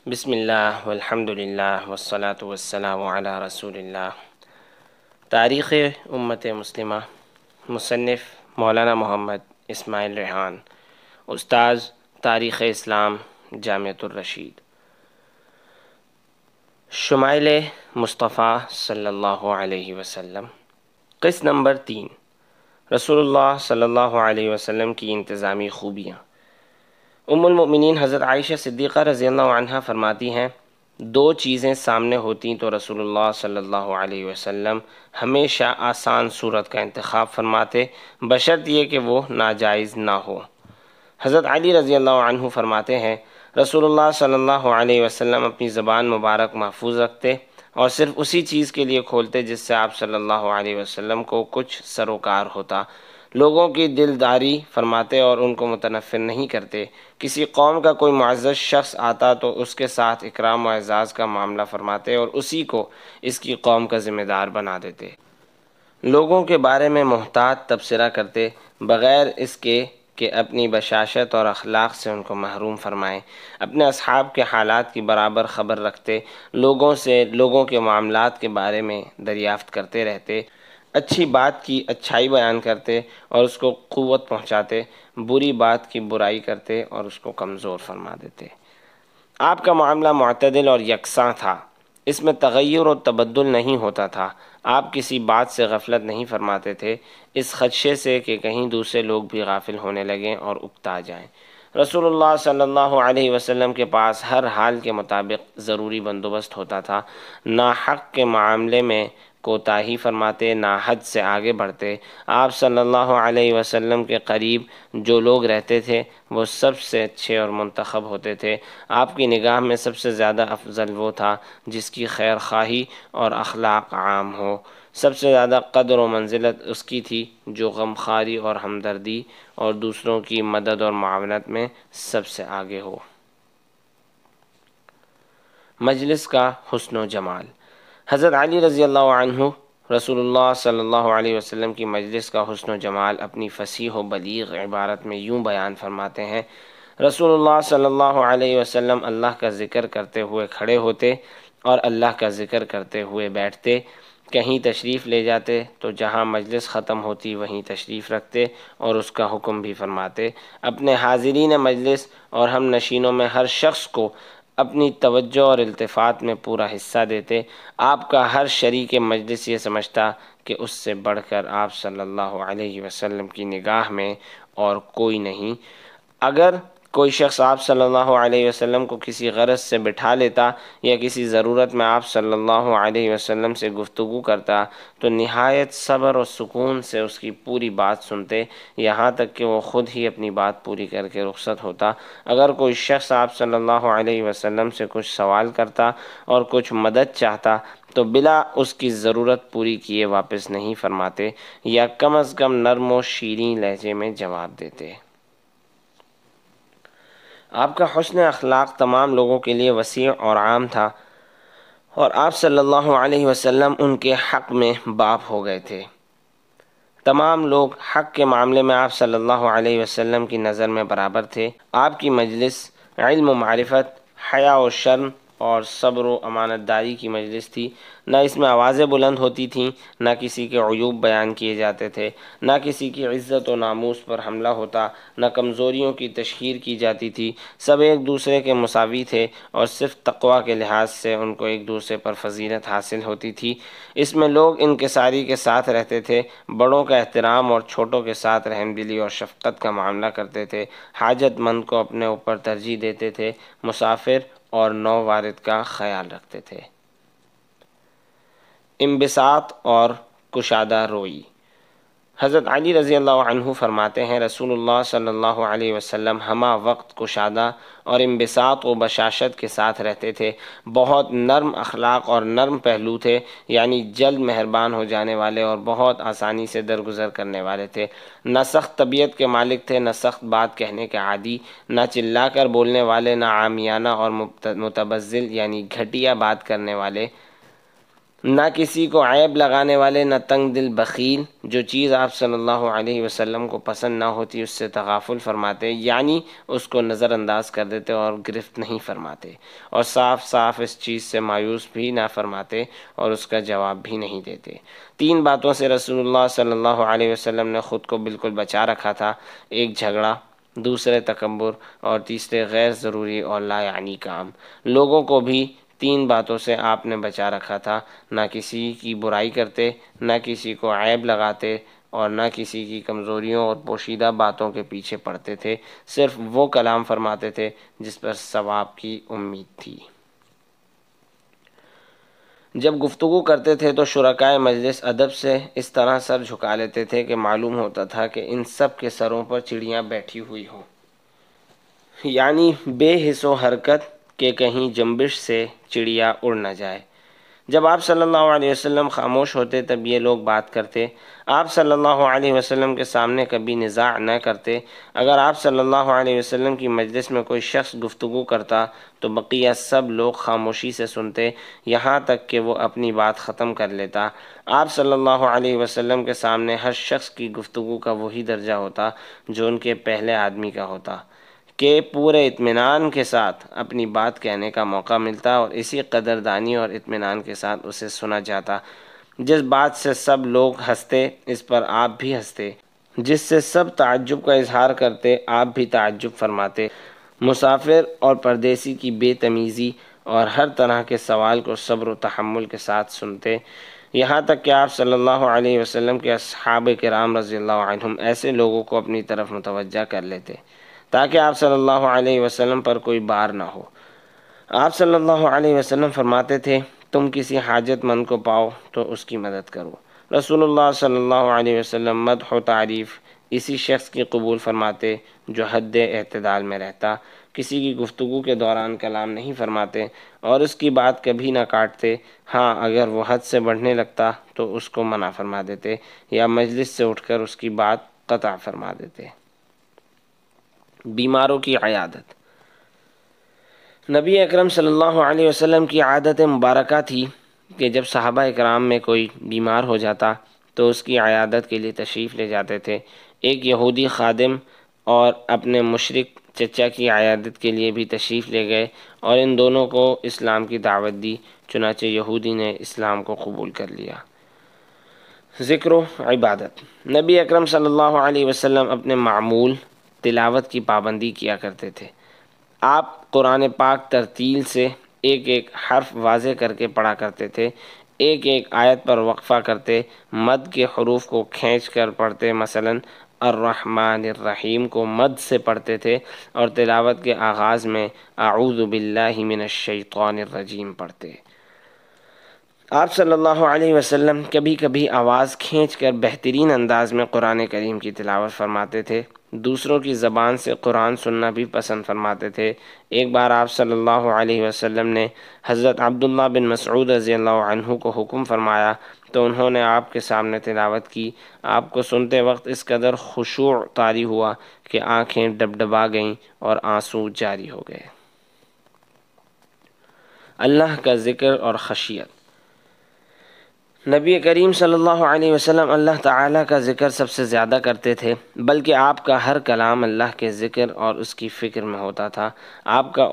بسم اللہ والحمد للہ والصلاة والسلام علی رسول اللہ۔ تاریخ امت مسلمہ، مصنف مولانا محمد اسماعیل ریحان، استاذ تاریخ اسلام، جامعۃ الرشید۔ شمائل مصطفیٰ صلی اللہ علیہ وسلم۔ قسط نمبر 3، رسول اللہ صلی اللہ علیہ وسلم کی انتظامی خوبیاں۔ ام المؤمنین حضرت عائشہ صدیقہ رضی اللہ عنہ فرماتی ہیں، دو چیزیں سامنے ہوتیں تو رسول اللہ صلی اللہ علیہ وسلم ہمیشہ آسان صورت کا انتخاب فرماتے، بشرط یہ کہ وہ ناجائز نہ ہو۔ حضرت علی رضی اللہ عنہ فرماتے ہیں، رسول اللہ صلی اللہ علیہ وسلم اپنی زبان مبارک محفوظ رکھتے اور صرف اسی چیز کے لیے کھولتے جس سے آپ صلی اللہ علیہ وسلم کو کچھ سروکار ہوتا۔ لوگوں کی دلداری فرماتے اور ان کو متنفر نہیں کرتے۔ کسی قوم کا کوئی معزز شخص آتا تو اس کے ساتھ اکرام و اعزاز کا معاملہ فرماتے اور اسی کو اس کی قوم کا ذمہ دار بنا دیتے۔ لوگوں کے بارے میں محتاط تبصرہ کرتے، بغیر اس کے کہ اپنی بشاشت اور اخلاق سے ان کو محروم فرمائیں۔ اپنے اصحاب کے حالات کی برابر خبر رکھتے، لوگوں سے لوگوں کے معاملات کے بارے میں دریافت کرتے رہتے، اچھی بات کی اچھائی بیان کرتے اور اس کو قوت پہنچاتے، بری بات کی برائی کرتے اور اس کو کمزور فرما دیتے۔ آپ کا معاملہ معتدل اور یکساں تھا، اس میں تغیر و تبدل نہیں ہوتا تھا۔ آپ کسی بات سے غفلت نہیں فرماتے تھے، اس خدشے سے کہ کہیں دوسرے لوگ بھی غافل ہونے لگیں اور اکتا جائیں۔ رسول اللہ صلی اللہ علیہ وسلم کے پاس ہر حال کے مطابق ضروری بندوبست ہوتا تھا۔ ناحق کے معاملے میں کوتاہی فرماتے، نہ حد سے آگے بڑھتے۔ آپ صلی اللہ علیہ وسلم کے قریب جو لوگ رہتے تھے وہ سب سے اچھے اور منتخب ہوتے تھے۔ آپ کی نگاہ میں سب سے زیادہ افضل وہ تھا جس کی خیر خواہی اور اخلاق عام ہو۔ سب سے زیادہ قدر و منزلت اس کی تھی جو غمخواری اور ہمدردی اور دوسروں کی مدد اور معاونت میں سب سے آگے ہو۔ مجلس کا حسن و جمال۔ حضرت علی رضی اللہ عنہ رسول اللہ صلی اللہ علیہ وسلم کی مجلس کا حسن و جمال اپنی فصیح و بلیغ عبارت میں یوں بیان فرماتے ہیں، رسول اللہ صلی اللہ علیہ وسلم اللہ کا ذکر کرتے ہوئے کھڑے ہوتے اور اللہ کا ذکر کرتے ہوئے بیٹھتے، کہیں تشریف لے جاتے تو جہاں مجلس ختم ہوتی وہیں تشریف رکھتے اور اس کا حکم بھی فرماتے، اپنے حاضرین مجلس اور ہم نشینوں میں ہر شخص کو اپنی توجہ اور التفات میں پورا حصہ دیتے۔ آپ کا ہر شریک مجلس یہ سمجھتا کہ اس سے بڑھ کر آپ صلی اللہ علیہ وسلم کی نگاہ میں اور کوئی نہیں۔ اگر کوئی شخص آپ صلی اللہ علیہ وسلم کو کسی غرض سے بٹھا لیتا یا کسی ضرورت میں آپ صلی اللہ علیہ وسلم سے گفتگو کرتا تو نہایت صبر و سکون سے اس کی پوری بات سنتے، یہاں تک کہ وہ خود ہی اپنی بات پوری کر کے رخصت ہوتا۔ اگر کوئی شخص آپ صلی اللہ علیہ وسلم سے کچھ سوال کرتا اور کچھ مدد چاہتا تو بلا اس کی ضرورت پوری کیے واپس نہیں فرماتے یا کم از کم نرم و شیریں لہجے میں جواب دیتے۔ آپ کا حسن اخلاق تمام لوگوں کے لیے وسیع اور عام تھا اور آپ صلی اللہ علیہ وسلم ان کے حق میں باپ ہو گئے تھے۔ تمام لوگ حق کے معاملے میں آپ صلی اللہ علیہ وسلم کی نظر میں برابر تھے۔ آپ کی مجلس علم و معرفت، حیا و شرم اور صبر و امانت داری کی مجلس تھی۔ نہ اس میں آوازیں بلند ہوتی تھیں، نہ کسی کے عیوب بیان کیے جاتے تھے، نہ کسی کی عزت و ناموس پر حملہ ہوتا، نہ کمزوریوں کی تشہیر کی جاتی تھی۔ سب ایک دوسرے کے مساوی تھے اور صرف تقویٰ کے لحاظ سے ان کو ایک دوسرے پر فضیلت حاصل ہوتی تھی۔ اس میں لوگ انکساری کے ساتھ رہتے تھے، بڑوں کا احترام اور چھوٹوں کے ساتھ رحم دلی اور شفقت کا معاملہ کرتے تھے، حاجت مند کو اپنے اوپر ترجیح دیتے تھے، مسافر اور نو وارد کا خیال رکھتے تھے۔ انبساط اور کشادہ روئی۔ حضرت علی رضی اللہ عنہ فرماتے ہیں، رسول اللہ صلی اللہ علیہ وسلم ہمہ وقت کشادہ اور انبساط و بشاشت کے ساتھ رہتے تھے، بہت نرم اخلاق اور نرم پہلو تھے، یعنی جلد مہربان ہو جانے والے اور بہت آسانی سے درگزر کرنے والے تھے۔ نہ سخت طبیعت کے مالک تھے، نہ سخت بات کہنے کے عادی، نہ چلا کر بولنے والے، نہ عامیانہ اور متبذل یعنی گھٹیا بات کرنے والے۔ نہ کسی کو عیب لگانے والے، نہ تنگ دل بخیل، جو چیز آپ صلی اللہ علیہ وسلم کو پسند نہ ہوتی اس سے تغافل فرماتے، یعنی اس کو نظر انداز کر دیتے اور گرفت نہیں فرماتے، اور صاف صاف اس چیز سے مایوس بھی نہ فرماتے اور اس کا جواب بھی نہیں دیتے۔ تین باتوں سے رسول اللہ صلی اللہ علیہ وسلم نے خود کو بالکل بچا رکھا تھا: ایک جھگڑا، دوسرے تکبر، اور تیسرے غیر ضروری اور لا یعنی کام۔ لوگوں کو بھی تین باتوں سے آپ نے بچا رکھا تھا: نہ کسی کی برائی کرتے، نہ کسی کو عیب لگاتے، اور نہ کسی کی کمزوریوں اور پوشیدہ باتوں کے پیچھے پڑتے تھے، صرف وہ کلام فرماتے تھے جس پر ثواب کی امید تھی۔ جب گفتگو کرتے تھے تو شرکائے مجلس ادب سے اس طرح سر جھکا لیتے تھے کہ معلوم ہوتا تھا کہ ان سب کے سروں پر چڑیاں بیٹھی ہوئی ہوں، یعنی بے حس و حرکت کہ کہیں جنبش سے چڑیا اڑ نہ جائے۔ جب آپ صلی اللہ علیہ وسلم خاموش ہوتے تب یہ لوگ بات کرتے۔ آپ صلی اللہ علیہ وسلم کے سامنے کبھی نزاع نہ کرتے۔ اگر آپ صلی اللہ علیہ وسلم کی مجلس میں کوئی شخص گفتگو کرتا تو بقیہ سب لوگ خاموشی سے سنتے، یہاں تک کہ وہ اپنی بات ختم کر لیتا۔ آپ صلی اللہ علیہ وسلم کے سامنے ہر شخص کی گفتگو کا وہی درجہ ہوتا جو ان کے پہلے آدمی کا ہوتا، کہ پورے اطمینان کے ساتھ اپنی بات کہنے کا موقع ملتا اور اسی قدردانی اور اطمینان کے ساتھ اسے سنا جاتا۔ جس بات سے سب لوگ ہنستے اس پر آپ بھی ہنستے، جس سے سب تعجب کا اظہار کرتے آپ بھی تعجب فرماتے۔ مسافر اور پردیسی کی بے تمیزی اور ہر طرح کے سوال کو صبر و تحمل کے ساتھ سنتے، یہاں تک کہ آپ صلی اللہ علیہ وسلم کے اصحاب کرام رضی اللہ عنہم ایسے لوگوں کو اپنی طرف متوجہ کر لیتے تاکہ آپ صلی اللہ علیہ وسلم پر کوئی بار نہ ہو۔ آپ صلی اللہ علیہ وسلم فرماتے تھے: تم کسی حاجت مند کو پاؤ تو اس کی مدد کرو۔ رسول اللہ صلی اللہ علیہ وسلم مدح و تعریف اسی شخص کی قبول فرماتے جو حد اعتدال میں رہتا، کسی کی گفتگو کے دوران کلام نہیں فرماتے اور اس کی بات کبھی نہ کاٹتے۔ ہاں، اگر وہ حد سے بڑھنے لگتا تو اس کو منع فرما دیتے یا مجلس سے اٹھ کر اس کی بات قطع فرما دیتے۔ بیماروں کی عیادت۔ نبی اکرم صلی اللہ علیہ وسلم کی عادت مبارکہ تھی کہ جب صحابہ اکرام میں کوئی بیمار ہو جاتا تو اس کی عیادت کے لیے تشریف لے جاتے تھے۔ ایک یہودی خادم اور اپنے مشرک چچا کی عیادت کے لیے بھی تشریف لے گئے اور ان دونوں کو اسلام کی دعوت دی، چنانچہ یہودی نے اسلام کو قبول کر لیا۔ ذکر و عبادت۔ نبی اکرم صلی اللہ علیہ وسلم اپنے معمول تلاوت کی پابندی کیا کرتے تھے۔ آپ قرآن پاک ترتیل سے ایک ایک حرف واضح کر کے پڑھا کرتے تھے، ایک ایک آیت پر وقفہ کرتے، مد کے حروف کو کھینچ کر پڑھتے، مثلا الرحمن الرحیم کو مد سے پڑھتے تھے اور تلاوت کے آغاز میں اعوذ باللہ من الشیطان الرجیم پڑھتے۔ آپ صلی اللہ علیہ وسلم کبھی کبھی آواز کھینچ کر بہترین انداز میں قرآن کریم کی تلاوت فرماتے تھے، دوسروں کی زبان سے قرآن سننا بھی پسند فرماتے تھے۔ ایک بار آپ صلی اللہ علیہ وسلم نے حضرت عبداللہ بن مسعود رضی اللہ عنہ کو حکم فرمایا تو انہوں نے آپ کے سامنے تلاوت کی۔ آپ کو سنتے وقت اس قدر خشوع طاری ہوا کہ آنکھیں ڈبڈبا گئیں اور آنسو جاری ہو گئے۔ اللہ کا ذکر اور خشیت۔ نبی کریم صلی اللہ علیہ وسلم اللہ تعالیٰ کا ذکر سب سے زیادہ کرتے تھے، بلکہ آپ کا ہر کلام اللہ کے ذکر اور اس کی فکر میں ہوتا تھا۔ آپ کا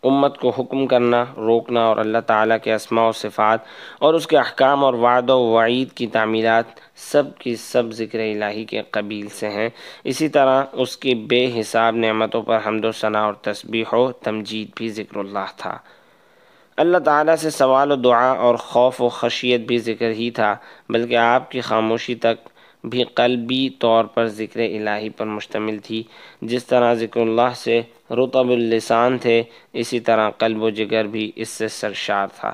امت کو حکم کرنا، روکنا اور اللہ تعالیٰ کے اسماء و صفات اور اس کے احکام اور وعد و وعید کی تعمیرات سب کی سب ذکر الہی کے قبیل سے ہیں۔ اسی طرح اس کی بے حساب نعمتوں پر حمد و ثنا اور تسبیح و تمجید بھی ذکر اللہ تھا۔ اللہ تعالیٰ سے سوال و دعا اور خوف و خشیت بھی ذکر ہی تھا، بلکہ آپ کی خاموشی تک بھی قلبی طور پر ذکر الہی پر مشتمل تھی۔ جس طرح ذکر اللہ سے رطب اللسان تھے، اسی طرح قلب و جگر بھی اس سے سرشار تھا۔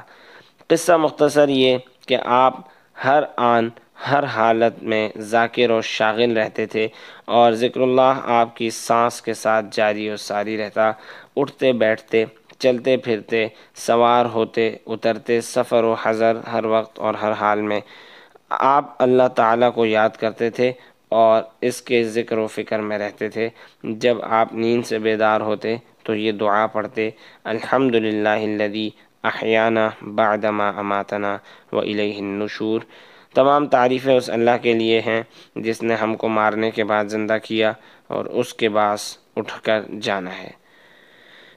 قصہ مختصر یہ کہ آپ ہر آن ہر حالت میں ذاکر و شاغل رہتے تھے اور ذکر اللہ آپ کی سانس کے ساتھ جاری و ساری رہتا۔ اٹھتے بیٹھتے، چلتے پھرتے، سوار ہوتے اترتے، سفر و حضر، ہر وقت اور ہر حال میں آپ اللہ تعالیٰ کو یاد کرتے تھے اور اس کے ذکر و فکر میں رہتے تھے۔ جب آپ نیند سے بیدار ہوتے تو یہ دعا پڑھتے، الحمدللہ الذی احیانا بعدما اماتنا والیہ النشور۔ تمام تعریفیں اس اللہ کے لیے ہیں جس نے ہم کو مارنے کے بعد زندہ کیا اور اس کے بعد اٹھ کر جانا ہے۔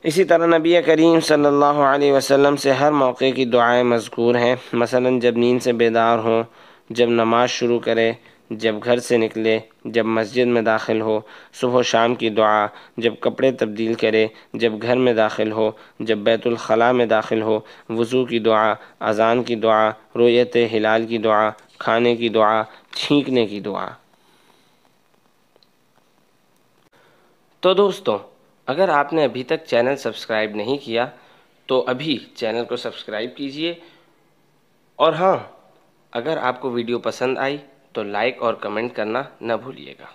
اسی طرح نبی کریم صلی اللہ علیہ وسلم سے ہر موقع کی دعائیں مذکور ہیں، مثلا جب نیند سے بیدار ہوں، جب نماز شروع کرے، جب گھر سے نکلے، جب مسجد میں داخل ہو، صبح و شام کی دعا، جب کپڑے تبدیل کرے، جب گھر میں داخل ہو، جب بیت الخلاء میں داخل ہو، وضو کی دعا، اذان کی دعا، رؤیت ہلال کی دعا، کھانے کی دعا، چھینکنے کی دعا۔ تو دوستو، اگر آپ نے ابھی تک چینل سبسکرائب نہیں کیا تو ابھی چینل کو سبسکرائب کیجئے، اور ہاں، اگر آپ کو ویڈیو پسند آئی تو لائک اور کمنٹ کرنا نہ بھولیے گا۔